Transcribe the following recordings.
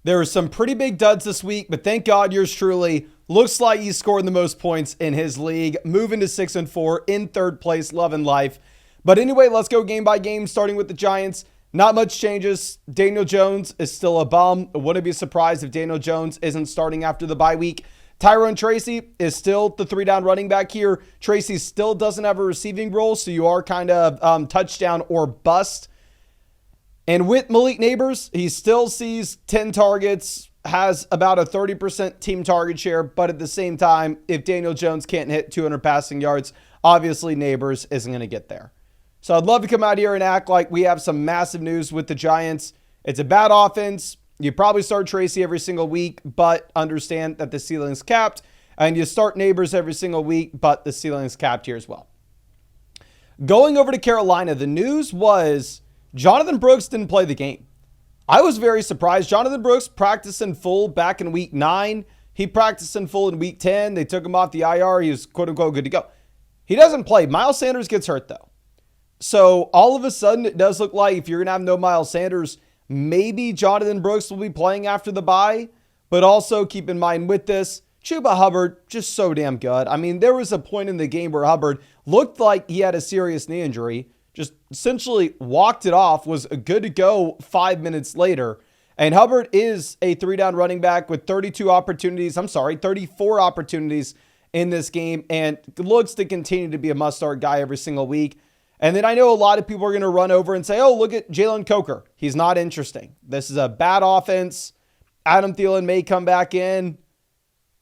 There were some pretty big duds this week, but thank God yours truly looks like he's scoring the most points in his league, moving to 6-4 in third place, love and life. But anyway, let's go game by game, starting with the Giants. Not much changes. Daniel Jones is still a bum. I wouldn't be surprised if Daniel Jones isn't starting after the bye week. Tyrone Tracy is still the 3-down running back here. Tracy still doesn't have a receiving role, so you are kind of touchdown or bust. And with Malik Neighbors, he still sees 10 targets, has about a 30% team target share, but at the same time, if Daniel Jones can't hit 200 passing yards, obviously Neighbors isn't going to get there. So I'd love to come out here and act like we have some massive news with the Giants. It's a bad offense. You probably start Tracy every single week, but understand that the ceiling's capped. And you start Neighbors every single week, but the ceiling's capped here as well. Going over to Carolina, the news was Jonathan Brooks didn't play the game. I was very surprised. Jonathan Brooks practiced in full back in week 9. He practiced in full in week 10. They took him off the IR. He was quote-unquote good to go. He doesn't play. Miles Sanders gets hurt, though. So all of a sudden, it does look like if you're going to have no Miles Sanders, maybe Jonathan Brooks will be playing after the bye. But also keep in mind with this, Chuba Hubbard, just so damn good. I mean, there was a point in the game where Hubbard looked like he had a serious knee injury, just essentially walked it off, was good to go 5 minutes later. And Hubbard is a 3-down running back with 34 opportunities in this game, and looks to continue to be a must-start guy every single week. And then I know a lot of people are going to run over and say, oh, look at Jalen Coker. He's not interesting. This is a bad offense. Adam Thielen may come back in.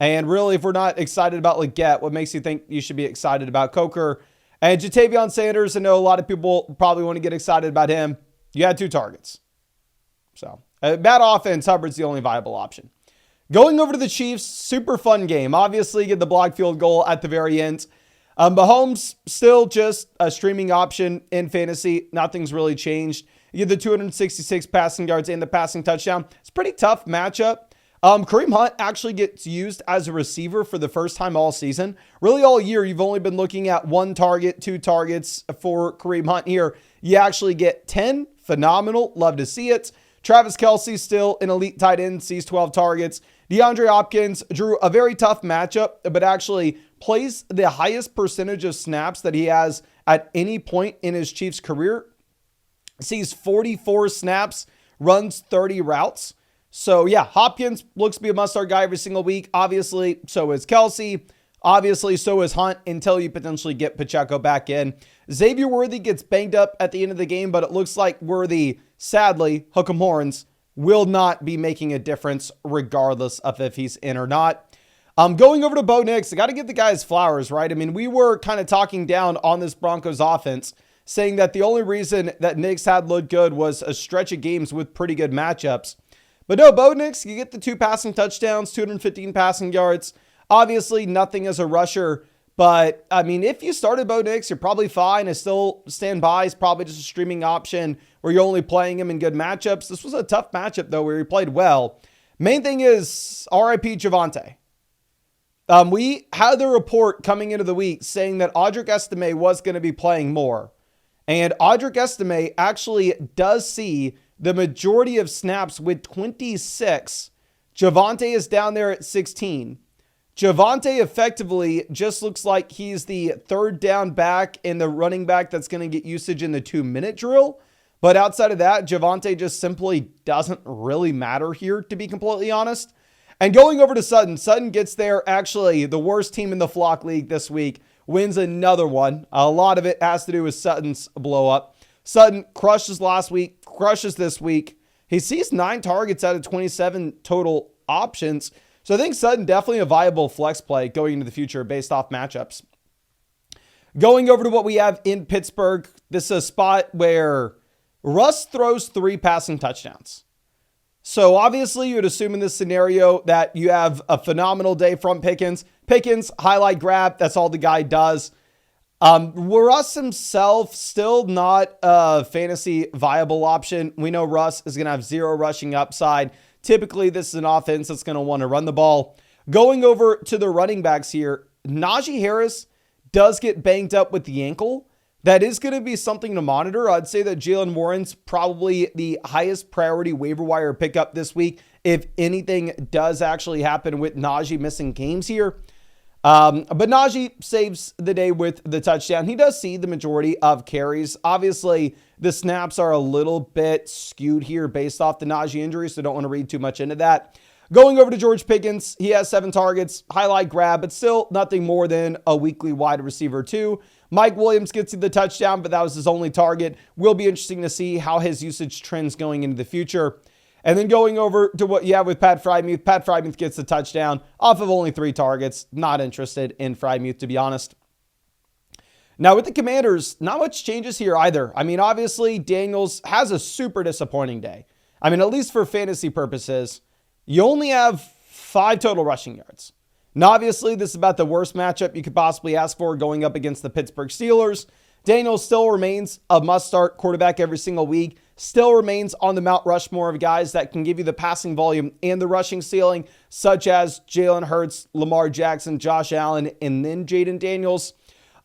And really, if we're not excited about Leggett, what makes you think you should be excited about Coker? And Jatavion Sanders, I know a lot of people probably want to get excited about him. You had 2 targets. So, bad offense, Hubbard's the only viable option. Going over to the Chiefs, super fun game. Obviously, get the blocked field goal at the very end. Mahomes, still just a streaming option in fantasy. Nothing's really changed. You get the 266 passing yards and the passing touchdown. It's a pretty tough matchup. Kareem Hunt actually gets used as a receiver for the first time all season. Really all year, you've only been looking at 1 target, 2 targets for Kareem Hunt here. You actually get 10. Phenomenal. Love to see it. Travis Kelce, still an elite tight end, sees 12 targets. DeAndre Hopkins drew a very tough matchup, but actually plays the highest percentage of snaps that he has at any point in his Chiefs career. Sees 44 snaps, runs 30 routes. So yeah, Hopkins looks to be a must-start guy every single week. Obviously, so is Kelce. Obviously, so is Hunt until you potentially get Pacheco back in. Xavier Worthy gets banged up at the end of the game, but it looks like Worthy, sadly, hook 'em horns, will not be making a difference regardless of if he's in or not. Going over to Bo Nix, I got to give the guys flowers, right? I mean, we were kind of talking down on this Broncos offense, saying that the only reason that Nix had looked good was a stretch of games with pretty good matchups. But no, Bo Nix, you get the 2 passing touchdowns, 215 passing yards. Obviously, nothing as a rusher. But, I mean, if you started Bo Nix, you're probably fine. I still stand by. He's probably just a streaming option where you're only playing him in good matchups. This was a tough matchup, though, where he played well. Main thing is RIP Javonte. We had the report coming into the week saying that Audric Estime was going to be playing more. And Audric Estime actually does see the majority of snaps with 26. Javonte is down there at 16. Javonte effectively just looks like he's the 3rd down back and the running back that's going to get usage in the 2-minute drill. But outside of that, Javonte just simply doesn't really matter here, to be completely honest. And going over to Sutton, Sutton gets there, actually the worst team in the Flock League this week, wins another one. A lot of it has to do with Sutton's blow up. Sutton crushes last week, crushes this week. He sees 9 targets out of 27 total options. So I think Sutton definitely a viable flex play going into the future based off matchups. Going over to what we have in Pittsburgh, this is a spot where Russ throws 3 passing touchdowns. So obviously you would assume in this scenario that you have a phenomenal day from Pickens. Pickens, highlight grab, that's all the guy does. Russ himself, still not a fantasy viable option. We know Russ is going to have 0 rushing upside. Typically, this is an offense that's going to want to run the ball. Going over to the running backs here, Najee Harris does get banged up with the ankle. That is going to be something to monitor. I'd say that Jalen Warren's probably the highest priority waiver wire pickup this week if anything does actually happen with Najee missing games here. But Najee saves the day with the touchdown. He does see the majority of carries. Obviously, the snaps are a little bit skewed here based off the Najee injury, so don't want to read too much into that. Going over to George Pickens, he has 7 targets, highlight grab, but still nothing more than a weekly wide receiver 2. Mike Williams gets you the touchdown, but that was his only target. Will be interesting to see how his usage trends going into the future. And then going over to what you have with Pat Freiermuth. Pat Freiermuth gets the touchdown off of only 3 targets. Not interested in Freiermuth, to be honest. Now with the Commanders, not much changes here either. I mean, obviously, Daniels has a super disappointing day. I mean, at least for fantasy purposes, you only have 5 total rushing yards. Now, obviously, this is about the worst matchup you could possibly ask for going up against the Pittsburgh Steelers. Daniels still remains a must-start quarterback every single week. Still remains on the Mount Rushmore of guys that can give you the passing volume and the rushing ceiling, such as Jalen Hurts, Lamar Jackson, Josh Allen, and then Jaden Daniels.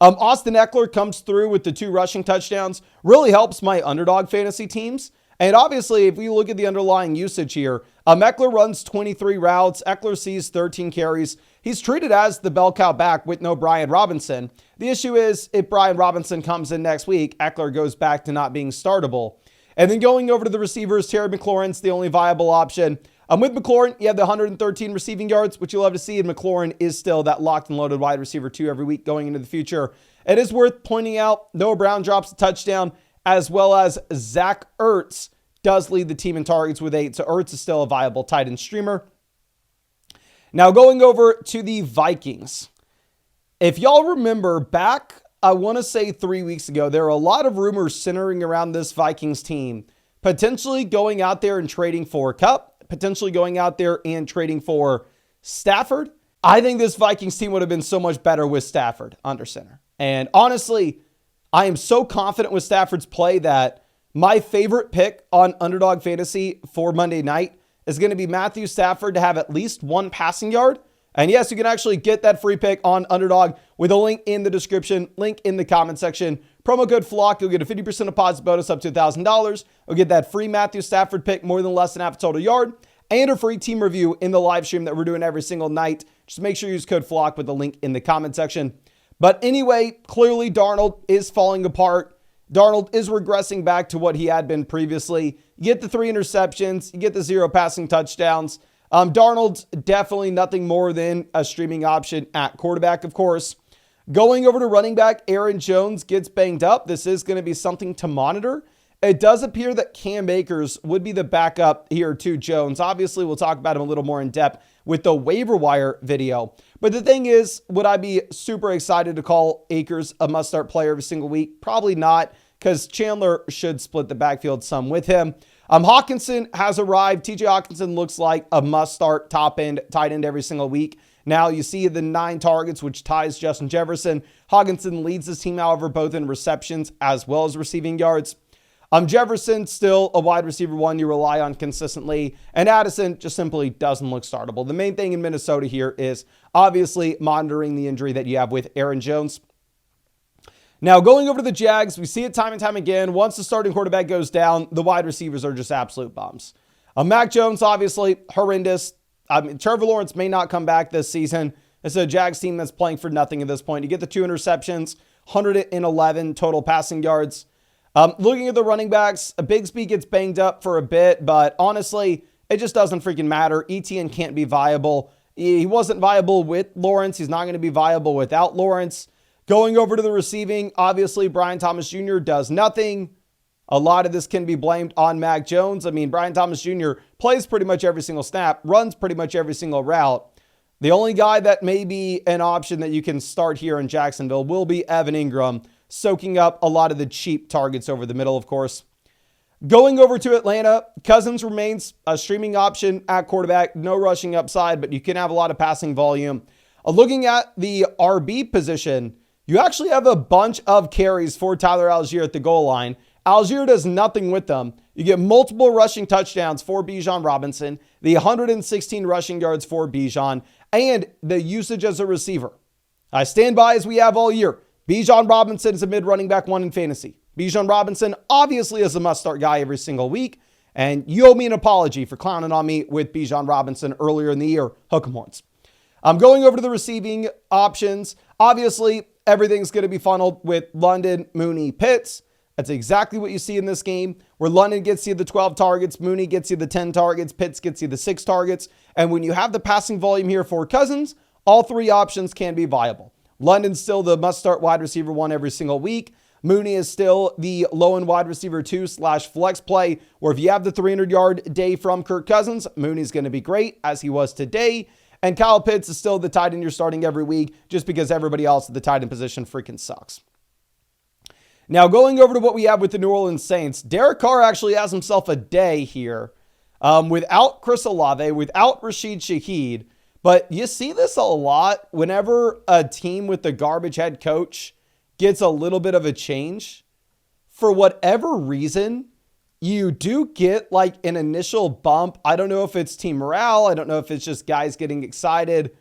Austin Eckler comes through with the 2 rushing touchdowns. Really helps my underdog fantasy teams. And obviously, if we look at the underlying usage here, Eckler runs 23 routes. Eckler sees 13 carries. He's treated as the bell cow back with no Brian Robinson. The issue is, if Brian Robinson comes in next week, Eckler goes back to not being startable. And then going over to the receivers, Terry McLaurin's the only viable option. With McLaurin, you have the 113 receiving yards, which you'll have to see, and McLaurin is still that locked and loaded wide receiver 2 every week going into the future. It is worth pointing out, Noah Brown drops a touchdown, as well as Zach Ertz does lead the team in targets with 8, so Ertz is still a viable tight end streamer. Now going over to the Vikings. If y'all remember back, I want to say 3 weeks ago, there were a lot of rumors centering around this Vikings team, potentially going out there and trading for Kupp, potentially going out there and trading for Stafford. I think this Vikings team would have been so much better with Stafford under center. And honestly, I am so confident with Stafford's play that my favorite pick on Underdog Fantasy for Monday night is going to be Matthew Stafford to have at least 1 passing yard. And yes, you can actually get that free pick on Underdog with a link in the description, link in the comment section. Promo code FLOCK, you'll get a 50% deposit bonus up to $1,000. You'll get that free Matthew Stafford pick, more than less than half a total yard, and a free team review in the live stream that we're doing every single night. Just make sure you use code FLOCK with the link in the comment section. But anyway, clearly Darnold is falling apart. Darnold is regressing back to what he had been previously. You get the 3 interceptions. You get the 0 passing touchdowns. Darnold's definitely nothing more than a streaming option at quarterback, of course. Going over to running back, Aaron Jones gets banged up. This is going to be something to monitor. It does appear that Cam Akers would be the backup here to Jones. Obviously, we'll talk about him a little more in depth with the waiver wire video. But the thing is, would I be super excited to call Akers a must-start player every single week? Probably not, because Chandler should split the backfield some with him. Hawkinson has arrived. TJ Hawkinson looks like a must-start top-end tight end every single week. Now you see the 9 targets, which ties Justin Jefferson. Hawkinson leads his team, however, both in receptions as well as receiving yards. Jefferson, still a wide receiver 1 you rely on consistently. And Addison just simply doesn't look startable. The main thing in Minnesota here is obviously monitoring the injury that you have with Aaron Jones. Now, going over to the Jags, we see it time and time again. Once the starting quarterback goes down, the wide receivers are just absolute bums. Mac Jones, obviously, horrendous. Trevor Lawrence may not come back this season. It's a Jags team that's playing for nothing at this point. You get the 2 interceptions, 111 total passing yards. Looking at the running backs, Bigsby gets banged up for a bit, but honestly, it just doesn't freaking matter. Etienne can't be viable. He wasn't viable with Lawrence. He's not going to be viable without Lawrence. Going over to the receiving, obviously, Brian Thomas Jr. does nothing. A lot of this can be blamed on Mac Jones. I mean, Brian Thomas Jr. plays pretty much every single snap, runs pretty much every single route. The only guy that may be an option that you can start here in Jacksonville will be Evan Ingram, soaking up a lot of the cheap targets over the middle, of course. Going over to Atlanta, Cousins remains a streaming option at quarterback. No rushing upside, but you can have a lot of passing volume. Looking at the RB position, you actually have a bunch of carries for Tyler Algier at the goal line. Algier does nothing with them. You get multiple rushing touchdowns for Bijan Robinson, the 116 rushing yards for Bijan, and the usage as a receiver. I stand by as we have all year. Bijan Robinson is a mid running back 1 in fantasy. Bijan Robinson obviously is a must-start guy every single week. And you owe me an apology for clowning on me with Bijan Robinson earlier in the year. Hook 'em horns. I'm going over to the receiving options. Obviously, everything's going to be funneled with London, Mooney, Pitts. That's exactly what you see in this game, where London gets you the 12 targets, Mooney gets you the 10 targets, Pitts gets you the 6 targets. And when you have the passing volume here for Cousins, all three options can be viable. London's still the must-start wide receiver 1 every single week. Mooney is still the low-end wide receiver 2/flex play, where if you have the 300-yard day from Kirk Cousins, Mooney's going to be great, as he was today. And Kyle Pitts is still the tight end you're starting every week, just because everybody else at the tight end position freaking sucks. Now, going over to what we have with the New Orleans Saints, Derek Carr actually has himself a day here without Chris Olave, without Rashid Shaheed. But you see this a lot whenever a team with the garbage head coach gets a little bit of a change. For whatever reason, you do get like an initial bump. I don't know if it's team morale. I don't know if it's just guys getting excited.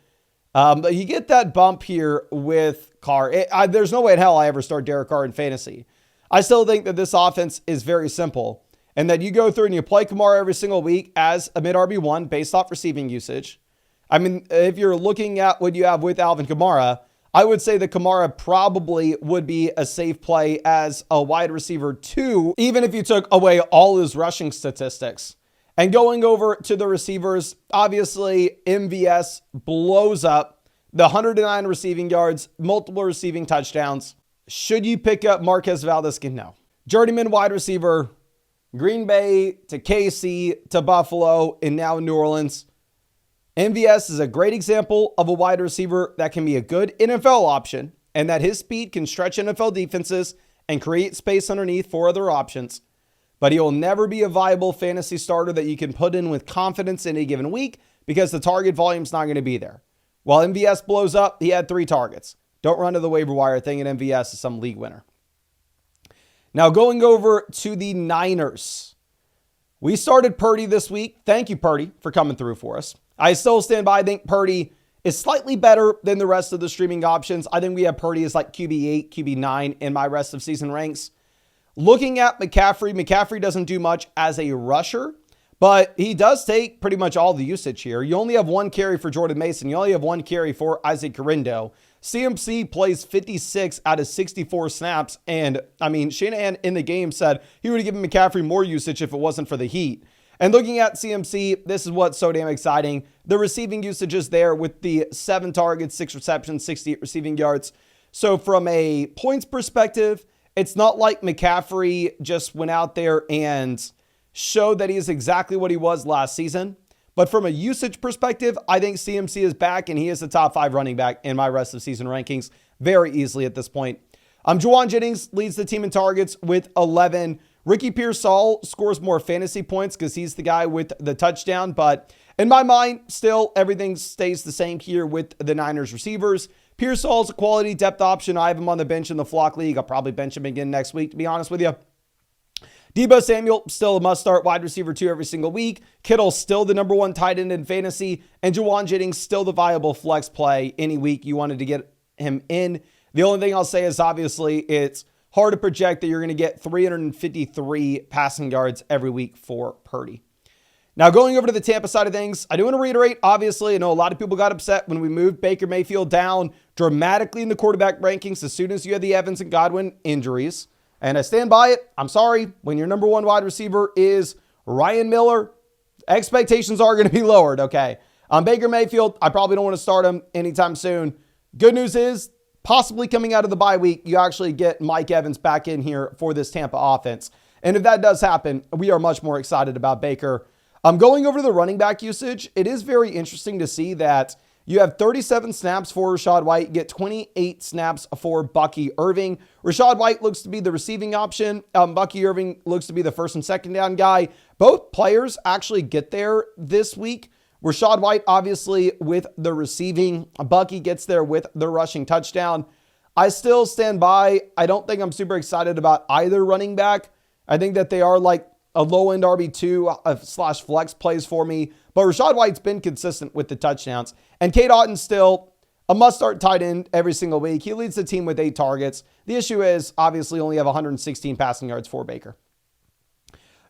But you get that bump here with Carr. There's no way in hell I ever start Derek Carr in fantasy. I still think that this offense is very simple, and that you go through and you play Kamara every single week as a mid RB1 based off receiving usage. I mean, if you're looking at what you have with Alvin Kamara, I would say that Kamara probably would be a safe play as a wide receiver 2, even if you took away all his rushing statistics. And going over to the receivers, obviously MVS blows up the 109 receiving yards, multiple receiving touchdowns. Should you pick up Marquez Valdez-Scantling? No. Journeyman wide receiver, Green Bay to KC to Buffalo, and now New Orleans. MVS is a great example of a wide receiver that can be a good NFL option, and that his speed can stretch NFL defenses and create space underneath for other options. But he will never be a viable fantasy starter that you can put in with confidence in a given week, because the target volume is not going to be there. While MVS blows up, he had 3 targets. Don't run to the waiver wire thinking MVS is some league winner. Now going over to the Niners. We started Purdy this week. Thank you, Purdy, for coming through for us. I still stand by. I think Purdy is slightly better than the rest of the streaming options. I think we have Purdy as like QB8, QB9 in my rest of season ranks. Looking at McCaffrey doesn't do much as a rusher, but he does take pretty much all the usage here. You only have 1 carry for Jordan Mason. You only have 1 carry for Isaac Carindo. CMC plays 56 out of 64 snaps. And I mean, Shanahan in the game said he would have given McCaffrey more usage if it wasn't for the heat. And looking at CMC, this is what's so damn exciting. The receiving usage is there with the 7 targets, 6 receptions, 68 receiving yards. So from a points perspective, it's not like McCaffrey just went out there and showed that he is exactly what he was last season. But from a usage perspective, I think CMC is back, and he is the top 5 running back in my rest of season rankings very easily at this point. Juwan Jennings leads the team in targets with 11. Ricky Pearsall scores more fantasy points because he's the guy with the touchdown. But in my mind, still, everything stays the same here with the Niners receivers. Pearsall's a quality depth option. I have him on the bench in the Flock League. I'll probably bench him again next week, to be honest with you. Deebo Samuel, still a must-start wide receiver 2 every single week. Kittle, still the number 1 tight end in fantasy. And Juwan Jennings, still the viable flex play any week you wanted to get him in. The only thing I'll say is, obviously, it's hard to project that you're going to get 353 passing yards every week for Purdy. Now, going over to the Tampa side of things, I do want to reiterate, obviously, I know a lot of people got upset when we moved Baker Mayfield down dramatically in the quarterback rankings as soon as you had the Evans and Godwin injuries. And I stand by it. I'm sorry. When your number 1 wide receiver is Ryan Miller, expectations are going to be lowered, okay? Baker Mayfield, I probably don't want to start him anytime soon. Good news is, possibly coming out of the bye week, you actually get Mike Evans back in here for this Tampa offense. And if that does happen, we are much more excited about Baker. Going over to the running back usage, it is very interesting to see that you have 37 snaps for Rachaad White, get 28 snaps for Bucky Irving. Rachaad White looks to be the receiving option. Bucky Irving looks to be the first and second down guy. Both players actually get there this week. Rachaad White, obviously, with the receiving. Bucky gets there with the rushing touchdown. I still stand by. I don't think I'm super excited about either running back. I think that they are like a low-end RB2 / flex plays for me. But Rachaad White's been consistent with the touchdowns. And Cade Otton's still a must-start tight end every single week. He leads the team with 8 targets. The issue is, obviously, only have 116 passing yards for Baker.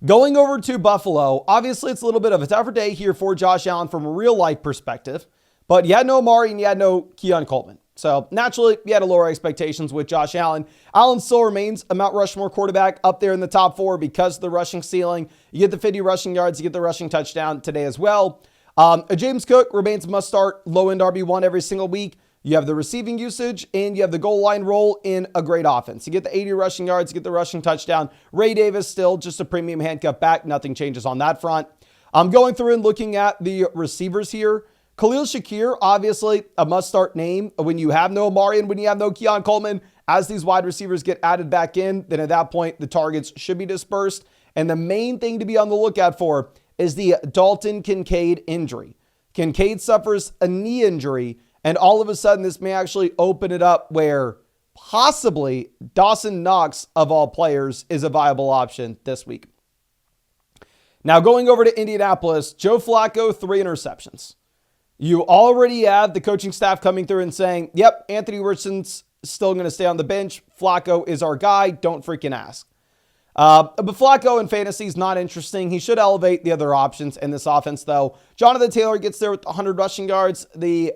Going over to Buffalo, obviously it's a little bit of a tougher day here for Josh Allen from a real life perspective, but you had no Amari and you had no Keon Coleman. So naturally, you had to lower expectations with Josh Allen. Allen still remains a Mount Rushmore quarterback up there in the top 4 because of the rushing ceiling. You get the 50 rushing yards, you get the rushing touchdown today as well. James Cook remains a must-start low-end RB1 every single week. You have the receiving usage, and you have the goal line role in a great offense. You get the 80 rushing yards, you get the rushing touchdown. Ray Davis still just a premium handcuff back. Nothing changes on that front. I'm going through and looking at the receivers here. Khalil Shakir, obviously a must-start name when you have no Amari and when you have no Keon Coleman. As these wide receivers get added back in, then at that point, the targets should be dispersed. And the main thing to be on the lookout for is the Dalton Kincaid injury. Kincaid suffers a knee injury, and all of a sudden, this may actually open it up where possibly Dawson Knox, of all players, is a viable option this week. Now, going over to Indianapolis, Joe Flacco, 3 interceptions. You already have the coaching staff coming through and saying, yep, Anthony Richardson's still going to stay on the bench. Flacco is our guy. Don't freaking ask. But Flacco in fantasy is not interesting. He should elevate the other options in this offense, though. Jonathan Taylor gets there with 100 rushing yards. The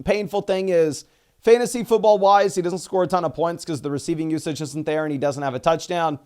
painful thing is, fantasy football-wise, he doesn't score a ton of points because the receiving usage isn't there and he doesn't have a touchdown.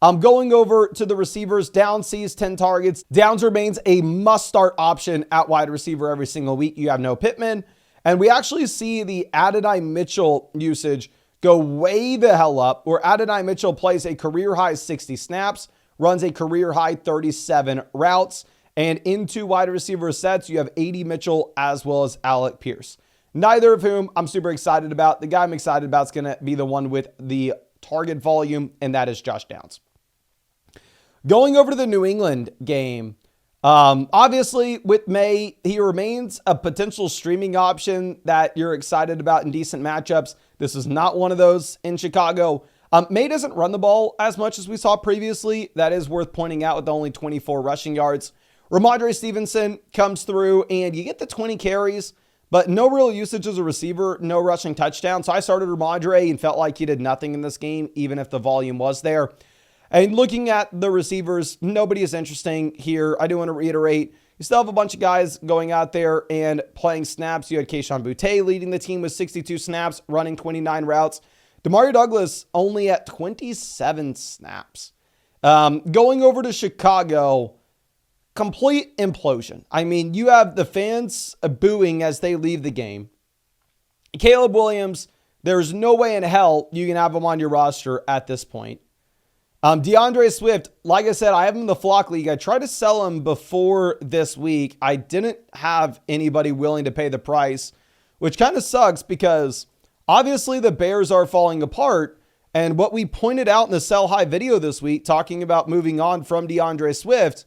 Going over to the receivers, Downs sees 10 targets. Downs remains a must-start option at wide receiver every single week. You have no Pittman. And we actually see the Adonai Mitchell usage go way the hell up, where Adonai Mitchell plays a career-high 60 snaps, runs a career-high 37 routes, and in 2 wide receiver sets, you have 80 Mitchell as well as Alec Pierce. Neither of whom I'm super excited about. The guy I'm excited about is going to be the one with the target volume, and that is Josh Downs. Going over to the New England game, obviously with May, he remains a potential streaming option that you're excited about in decent matchups. This is not one of those in Chicago. May doesn't run the ball as much as we saw previously. That is worth pointing out with only 24 rushing yards. Ramondre Stevenson comes through and you get the 20 carries, but no real usage as a receiver, no rushing touchdown. So I started Ramondre and felt like he did nothing in this game, even if the volume was there. And looking at the receivers, nobody is interesting here. I do want to reiterate, you still have a bunch of guys going out there and playing snaps. You had Kayshon Boutte leading the team with 62 snaps, running 29 routes. Demario Douglas only at 27 snaps. Going over to Chicago, complete implosion. I mean, you have the fans booing as they leave the game. Caleb Williams, there's no way in hell you can have him on your roster at this point. DeAndre Swift, like I said, I have him in the Flock League. I tried to sell him before this week. I didn't have anybody willing to pay the price, which kind of sucks because obviously the Bears are falling apart. And what we pointed out in the Sell High video this week, talking about moving on from DeAndre Swift,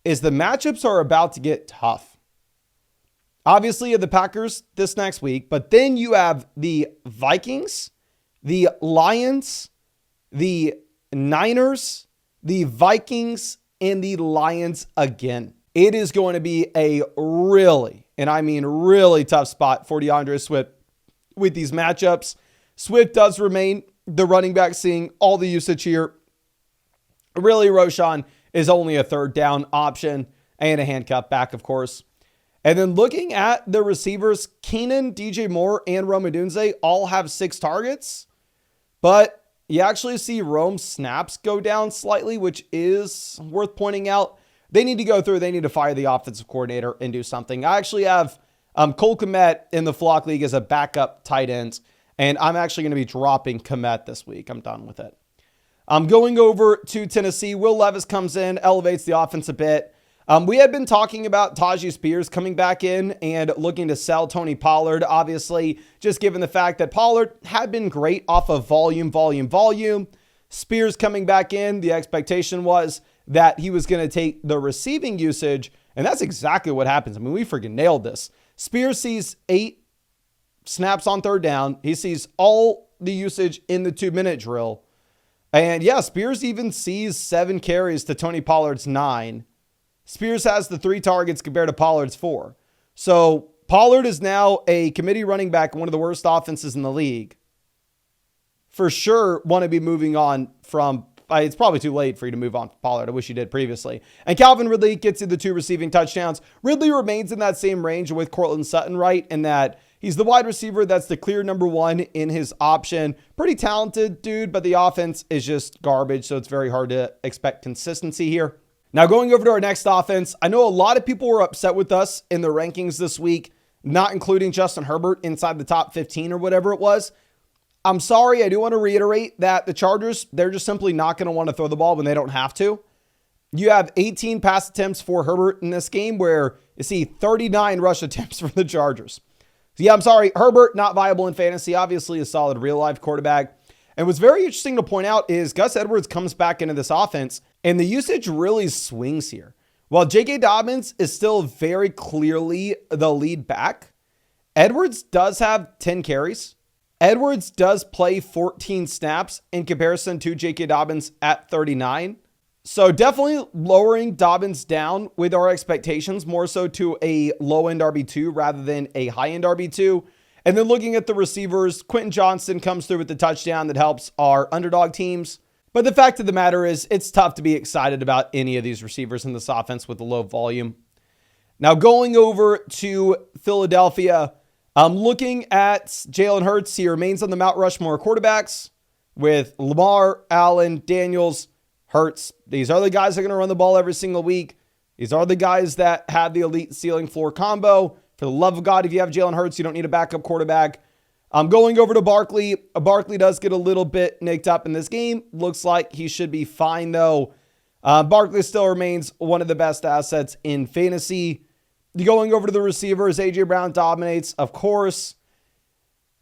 is the matchups are about to get tough. Obviously, you have the Packers this next week, but then you have the Vikings, the Lions, the Niners, the Vikings, and the Lions again. It is going to be a really, and I mean really tough spot for DeAndre Swift with these matchups. Swift does remain the running back, seeing all the usage here. Really, Roshan is only a third down option and a handcuff back, of course. And then looking at the receivers, Keenan, DJ Moore, and Rome Odunze all have 6 targets, but you actually see Rome's snaps go down slightly, which is worth pointing out. They need to go through. They need to fire the offensive coordinator and do something. I actually have Cole Kmet in the Flock League as a backup tight end, and I'm actually going to be dropping Kmet this week. I'm done with it. I'm going over to Tennessee. Will Levis comes in, elevates the offense a bit. We had been talking about Tajee Spears coming back in and looking to sell Tony Pollard, obviously, just given the fact that Pollard had been great off of volume. Spears coming back in, the expectation was that he was going to take the receiving usage, and that's exactly what happens. I mean, we freaking nailed this. Spears sees 8 snaps on third down. He sees all the usage in the 2-minute drill. And yeah, Spears even sees 7 carries to Tony Pollard's 9. Spears has the 3 targets compared to Pollard's 4. So Pollard is now a committee running back, one of the worst offenses in the league. For sure, want to be moving on from It's probably too late for you to move on from Pollard. I wish you did previously. And Calvin Ridley gets you the 2 receiving touchdowns. Ridley remains in that same range with Courtland Sutton, right? In that he's the wide receiver that's the clear number 1 in his option. Pretty talented dude, but the offense is just garbage, so it's very hard to expect consistency here. Now, going over to our next offense, I know a lot of people were upset with us in the rankings this week, not including Justin Herbert inside the top 15 or whatever it was. I'm sorry, I do want to reiterate that the Chargers, they're just simply not going to want to throw the ball when they don't have to. You have 18 pass attempts for Herbert in this game, where you see 39 rush attempts for the Chargers. So yeah, I'm sorry, Herbert, not viable in fantasy. Obviously a solid real-life quarterback. And what's very interesting to point out is Gus Edwards comes back into this offense, and the usage really swings here. While J.K. Dobbins is still very clearly the lead back, Edwards does have 10 carries. Edwards does play 14 snaps in comparison to J.K. Dobbins at 39. So definitely lowering Dobbins down with our expectations, more so to a low-end RB2 rather than a high-end RB2. And then looking at the receivers, Quentin Johnston comes through with the touchdown that helps our underdog teams. But the fact of the matter is, it's tough to be excited about any of these receivers in this offense with the low volume. Now going over to Philadelphia, I'm looking at Jalen Hurts. He remains on the Mount Rushmore quarterbacks with Lamar, Allen, Daniels, Hurts. These are the guys that are going to run the ball every single week. These are the guys that have the elite ceiling floor combo. For the love of God, if you have Jalen Hurts, you don't need a backup quarterback. I'm going over to Barkley. Barkley does get a little bit nicked up in this game. Looks like he should be fine, though. Barkley still remains one of the best assets in fantasy. Going over to the receivers, A.J. Brown dominates, of course.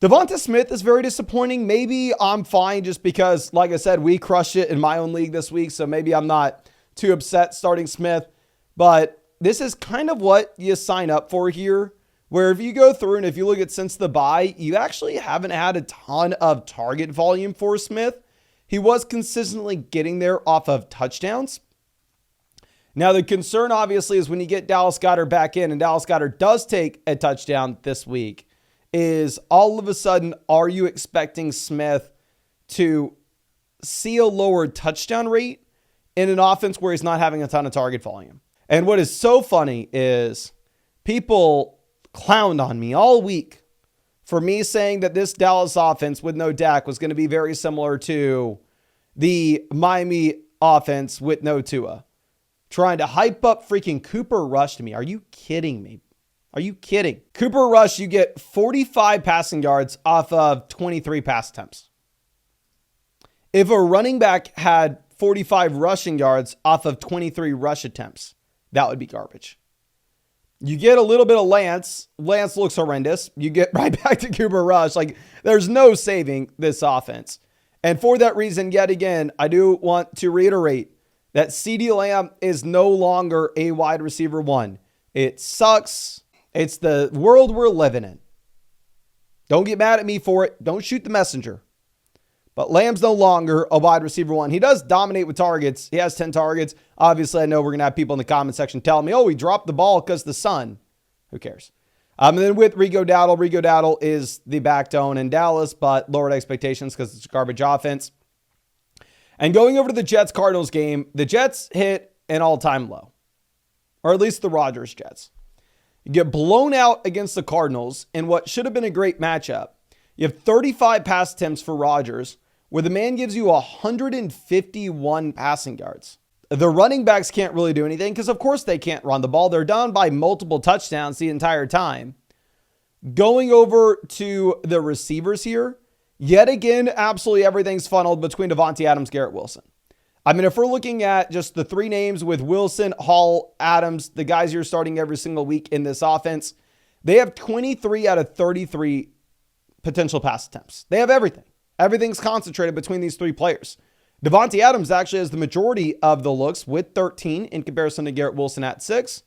Devonta Smith is very disappointing. Maybe I'm fine just because, like I said, we crushed it in my own league this week, so maybe I'm not too upset starting Smith. But this is kind of what you sign up for here, where if you go through and if you look at since the bye, you actually haven't had a ton of target volume for Smith. He was consistently getting there off of touchdowns. Now, the concern, obviously, is when you get Dallas Goedert back in, and Dallas Goedert does take a touchdown this week, is all of a sudden, are you expecting Smith to see a lower touchdown rate in an offense where he's not having a ton of target volume? And what is so funny is people clowned on me all week for me saying that this Dallas offense with no Dak was going to be very similar to the Miami offense with no Tua. Trying to hype up freaking Cooper Rush to me. Are you kidding me? Are you kidding? Cooper Rush, you get 45 passing yards off of 23 pass attempts. If a running back had 45 rushing yards off of 23 rush attempts, that would be garbage. You get a little bit of Lance. Lance looks horrendous. You get right back to Cooper Rush. Like, there's no saving this offense. And for that reason, yet again, I do want to reiterate that CeeDee Lamb is no longer a wide receiver 1. It sucks. It's the world we're living in. Don't get mad at me for it. Don't shoot the messenger. But Lamb's no longer a wide receiver 1. He does dominate with targets. He has 10 targets. Obviously, I know we're going to have people in the comment section telling me, oh, he dropped the ball because the sun. Who cares? And then with Rico Dowdle is the backbone in Dallas, but lowered expectations because it's a garbage offense. And going over to the Jets-Cardinals game, the Jets hit an all-time low. Or at least the Rodgers Jets. You get blown out against the Cardinals in what should have been a great matchup. You have 35 pass attempts for Rodgers, where the man gives you 151 passing yards. The running backs can't really do anything because, of course, they can't run the ball. They're down by multiple touchdowns the entire time. Going over to the receivers here, yet again, absolutely everything's funneled between Davante Adams, Garrett Wilson. I mean, if we're looking at just the 3 names with Wilson, Hall, Adams, the guys you're starting every single week in this offense, they have 23 out of 33 potential pass attempts. They have everything. Everything's concentrated between these 3 players. Davante Adams actually has the majority of the looks with 13 in comparison to Garrett Wilson at 6.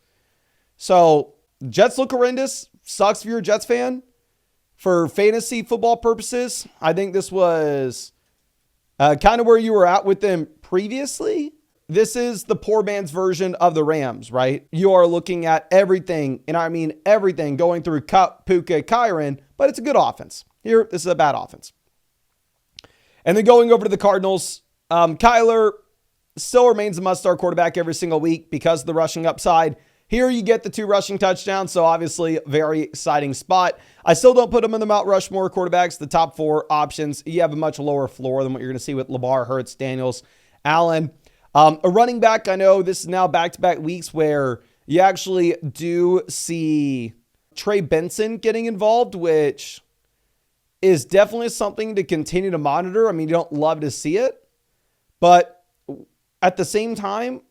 So Jets look horrendous. Sucks if you're a Jets fan. For fantasy football purposes, I think this was kind of where you were at with them previously. This is the poor man's version of the Rams, right? You are looking at everything, and I mean everything, going through Kupp, Puka, Kyron, but it's a good offense. Here, this is a bad offense. And then going over to the Cardinals, Kyler still remains a must-start quarterback every single week because of the rushing upside. Here you get the 2 rushing touchdowns, so obviously very exciting spot. I still don't put him in the Mount Rushmore quarterbacks, the top 4 options. You have a much lower floor than what you're going to see with Lamar, Hurts, Daniels, Allen. A running back, I know this is now back-to-back weeks where you actually do see Trey Benson getting involved, which is definitely something to continue to monitor. I mean, you don't love to see it, but at the same time,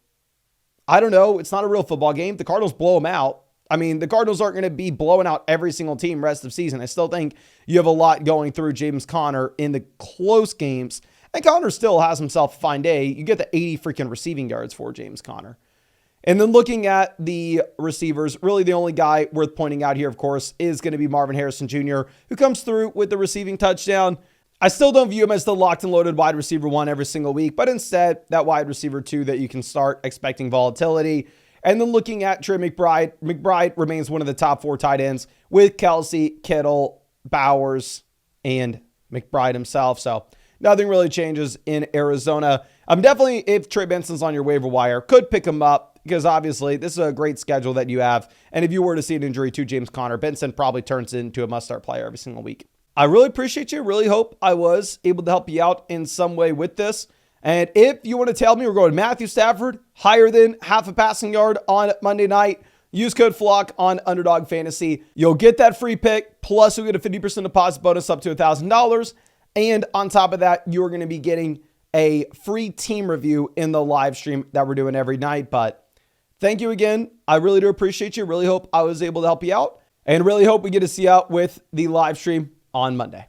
I don't know. It's not a real football game. The Cardinals blow them out. I mean, the Cardinals aren't going to be blowing out every single team rest of season. I still think you have a lot going through James Conner in the close games. And Conner still has himself a fine day. You get the 80 freaking receiving yards for James Conner. And then looking at the receivers, really the only guy worth pointing out here, of course, is going to be Marvin Harrison Jr., who comes through with the receiving touchdown. I still don't view him as the locked and loaded wide receiver 1 every single week, but instead that wide receiver 2 that you can start expecting volatility. And then looking at Trey McBride, McBride remains one of the top 4 tight ends with Kelsey, Kittle, Bowers, and McBride himself. So nothing really changes in Arizona. I'm definitely, if Trey Benson's on your waiver wire, could pick him up because obviously this is a great schedule that you have. And if you were to see an injury to James Conner, Benson probably turns into a must-start player every single week. I really appreciate you. Really hope I was able to help you out in some way with this. And if you want to tell me we're going Matthew Stafford higher than half a passing yard on Monday night, use code FLOCK on Underdog Fantasy. You'll get that free pick. Plus, you'll get a 50% deposit bonus up to $1,000. And on top of that, you're going to be getting a free team review in the live stream that we're doing every night. But thank you again. I really do appreciate you. Really hope I was able to help you out. And really hope we get to see you out with the live stream on Monday.